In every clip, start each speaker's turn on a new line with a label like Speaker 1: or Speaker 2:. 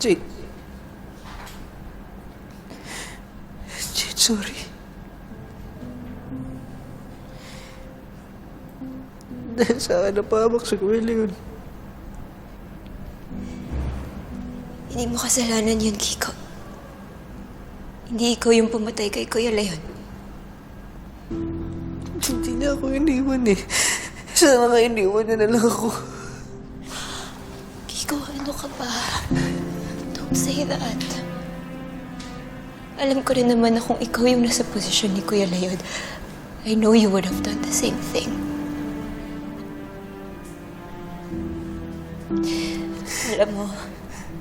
Speaker 1: Jade. Jade, sorry. Dahil sa akin napahamak si Kuya Leon.
Speaker 2: Hindi mo kasalanan yun, Kiko. Hindi ikaw yung pumatay kay Kuya Leon.
Speaker 1: Hindi niya ako iniwan eh. Sana nga iniwan niya na lang ako.
Speaker 2: Kiko, ano ka ba? Don't say that. Alam ko rin naman na kung ikaw yung nasa posisyon ni Kuya Leon, I know you would have done the same thing. Alam mo,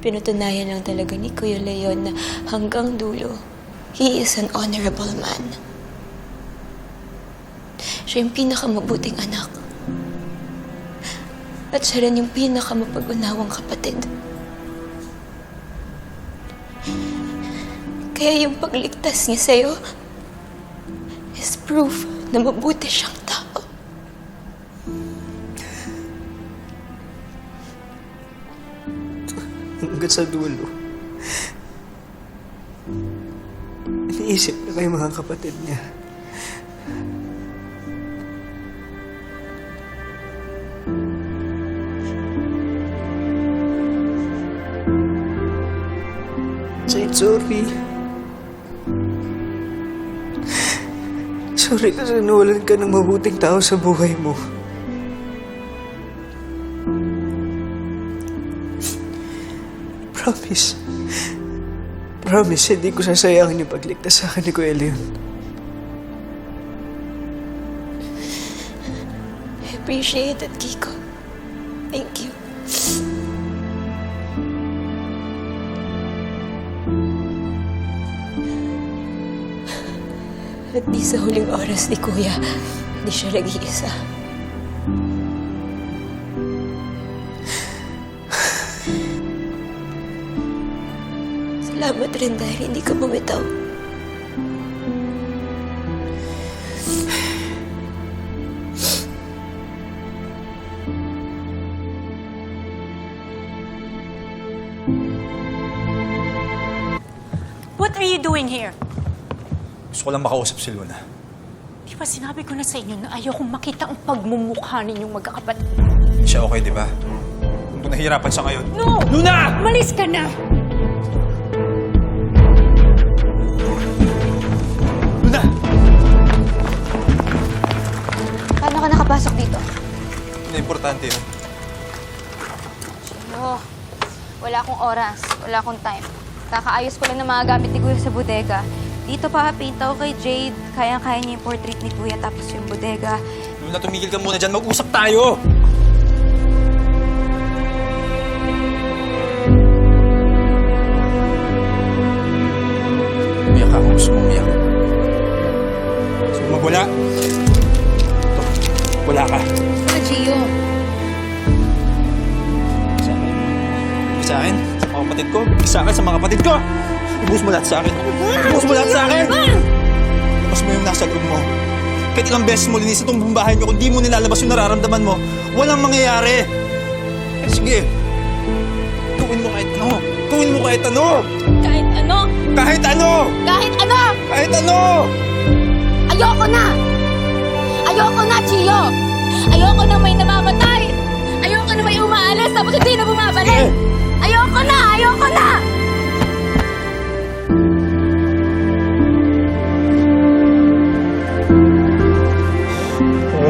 Speaker 2: pinutunayan lang talaga ni Kuya Leon na hanggang dulo, he is an honorable man. Siya yung pinakamabuting anak. At siya rin yung pinakamapag-unawang kapatid. Kaya yung pagligtas niya sa'yo is proof na mabuti siyang tao.
Speaker 1: Hanggang sa dulo. Iniisip na kayo mga kapatid niya. Jade, sorry. Sorry kasi nawalan ka ng mabuting tao sa buhay mo. Promise. Promise, hindi ko sasayangin yung pagligtas sa akin ni Kuya Leon.
Speaker 2: I appreciate it, Kiko. Thank you. At di sa huling oras ni Kuya, hindi siya nag-iisa. Salamat rin dahil hindi ka bumitaw.
Speaker 3: What are you doing here?
Speaker 4: Gusto ko lang makausap si Luna.
Speaker 3: Di ba sinabi ko na sa inyo na ayaw kong makita ang pagmumukha ninyong magkakapatid?
Speaker 4: Siya okay, di ba? Kung nahihirapan siya ngayon.
Speaker 3: No!
Speaker 4: Luna!
Speaker 3: Umalis ka na!
Speaker 4: Luna!
Speaker 2: Paano ka nakapasok dito?
Speaker 4: Hindi na importante yun.
Speaker 5: Oh, wala akong oras. Wala akong time. Kakaayos ko lang ng mga gamit ni Kuya sa bodega. Dito papapinta ko kay Jade. Kayang-kaya niya yung portrait ni Kuya tapos yung bodega.
Speaker 4: Luna, tumigil ka muna dyan. Mag-usap tayo! Umiyak ka kung gusto mong umiyak. Gusto mo magwala? Ito, wala ka.
Speaker 5: Ano, Gio?
Speaker 4: Sa akin. Sa akin? Sa mga kapatid ko? Sa akin, sa mga kapatid ko! Ibuhos mo lahat sa akin. Ibuhos mo lahat sa akin! Labas mo yung nasa loob mo. Kahit ilang beses mo linis itong buong bahay niyo, kung di mo nilalabas yung nararamdaman mo, walang mangyayari. Sige. Gawin mo kahit ano. Gawin mo kahit ano.
Speaker 5: Kahit ano?
Speaker 4: Kahit ano!
Speaker 5: Kahit ano?
Speaker 4: Kahit ano!
Speaker 5: Ayoko na! Ayoko na, Gio! Ayoko na may namamatay! Ayoko na may umaalis tapos hindi na bumabalik! Ayoko na! Ayoko na!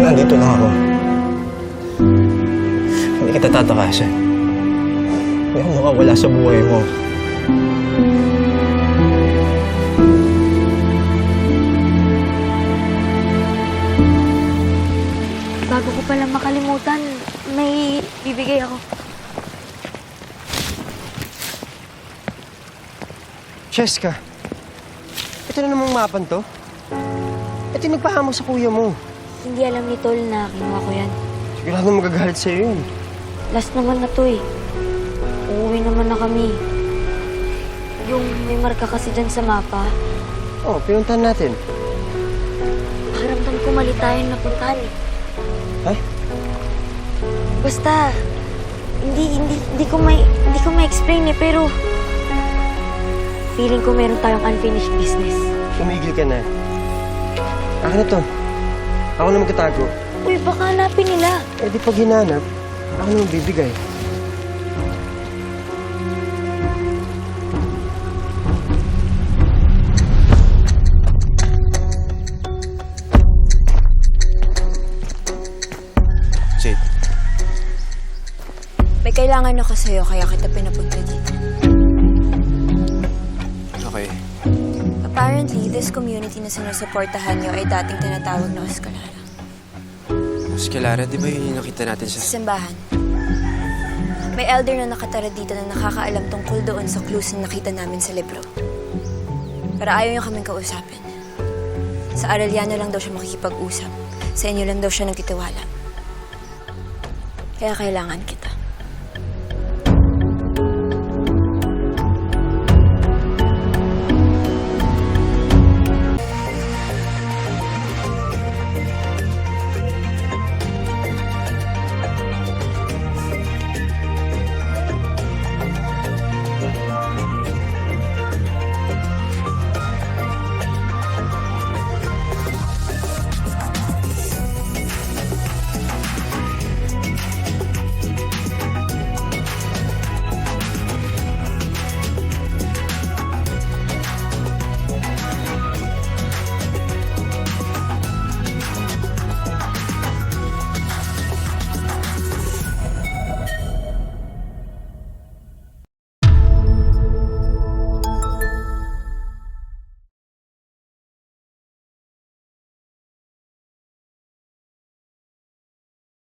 Speaker 4: Nandito lang ako. Hindi kita tatakasan. Hindi ako makawala sa buhay mo.
Speaker 5: Bago ko palang makalimutan, may bibigay ako.
Speaker 6: Cheska, ito na namang mapan to. Ito yung nagpahamag sa kuya mo.
Speaker 5: Hindi alam ni Tol na kinuha ko yan.
Speaker 6: Sigurado magagalit sa'yo yun.
Speaker 5: Last naman na to eh. Uuwi naman na kami. Yung may marka kasi dyan sa mapa,
Speaker 6: Oh, pinuntahan natin.
Speaker 5: pakiramdam ko mali tayo napuntahan eh.
Speaker 6: Ay?
Speaker 5: Basta, hindi ko may explain eh, pero Feeling ko meron tayong unfinished business.
Speaker 6: Tumigil ka na. Akin na to. Ako na magtatago.
Speaker 5: Uy, baka hanapin nila.
Speaker 6: Eh di pag hinanap, ako na magbibigay.
Speaker 4: Jade,
Speaker 2: May kailangan ako sa'yo, kaya kita pinapunta dito.
Speaker 4: okay.
Speaker 2: Apparently, this community na sinusuportahan niyo ay dating tinatawag na Escalera.
Speaker 7: Mas Clara, di ba yun yung nakita natin sa...
Speaker 2: Sa simbahan. May elder na nakatara dito na nakakaalam tungkol doon sa clues na nakita namin sa libro. Pero ayaw niyo kaming kausapin. Sa Arellano lang daw siya makikipag-usap. Sa inyo lang daw siya nagtitiwala. Kaya kailangan kita.